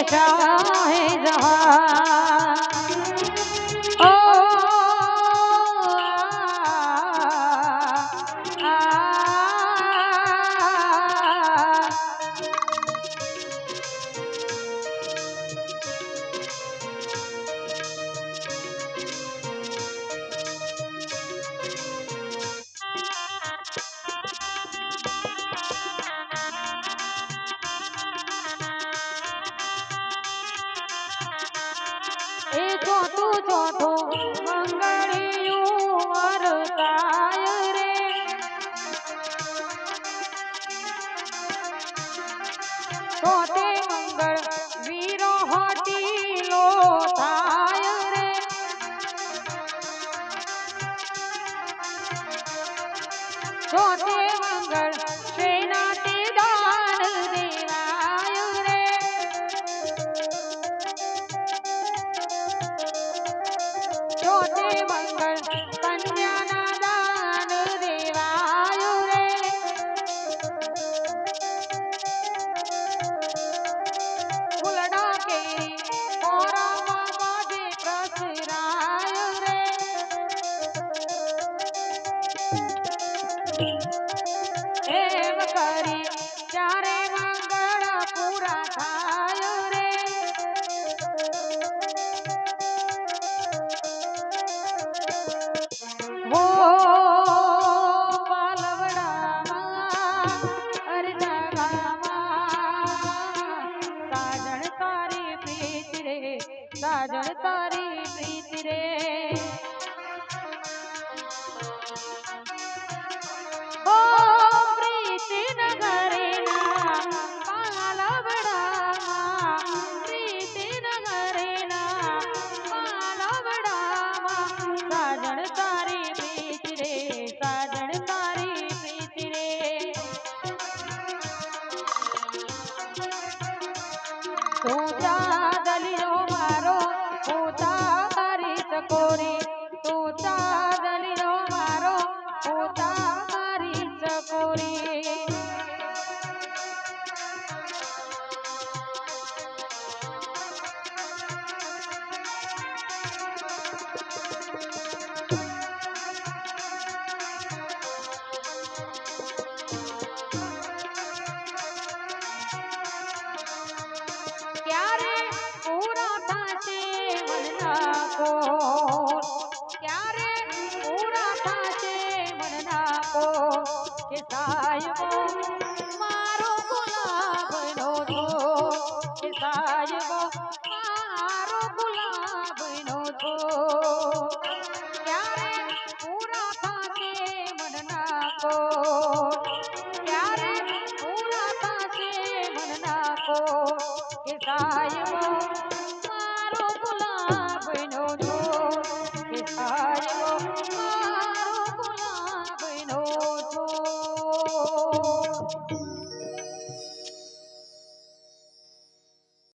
शाहे जहां ओ आ, ए ચોથું ચોથું મંગળિયું વરતાય રે ચોથે મંગળ વીરો હટીલો થાય રે ચોથે મંગળ સેનાથી દાન દેવાય રે ચોથે મંગળ કન્યાના દાન દેવાય રે ફૂલડા કેરી પોરામાં મોઢે પ્રસરાય રે એમ કરી ચારે મંગળ પૂરા થાય રે વો પાલવડામાં અરજા ગામાં સાજણ તારી પ્રીત રે સાજણ તારી પ્રીત રે ઓ પ્રીતિ નગરેના પાલવડામાં પ્રીતિ નગરેના પાલવડામાં સાજણ તારી પ્રીત રે સાજણ તારી પ્રીત રે તું ચાદલિયો મારો હું તારી ચકોરી તું ચાદલિયો મારો હું તારી ચકોરી ક્યારે પૂરા થાશે મનના કોર ક્યારે પૂરા થાશે મનના કોર કે સાયબો મારો ગુલાબનો છો કે સાયબો મારો ગુલાબનો છો ક્યારે પૂરા થાશે મનના કોર ક્યારે પૂરા થાશે મનના કોર કે સાયબો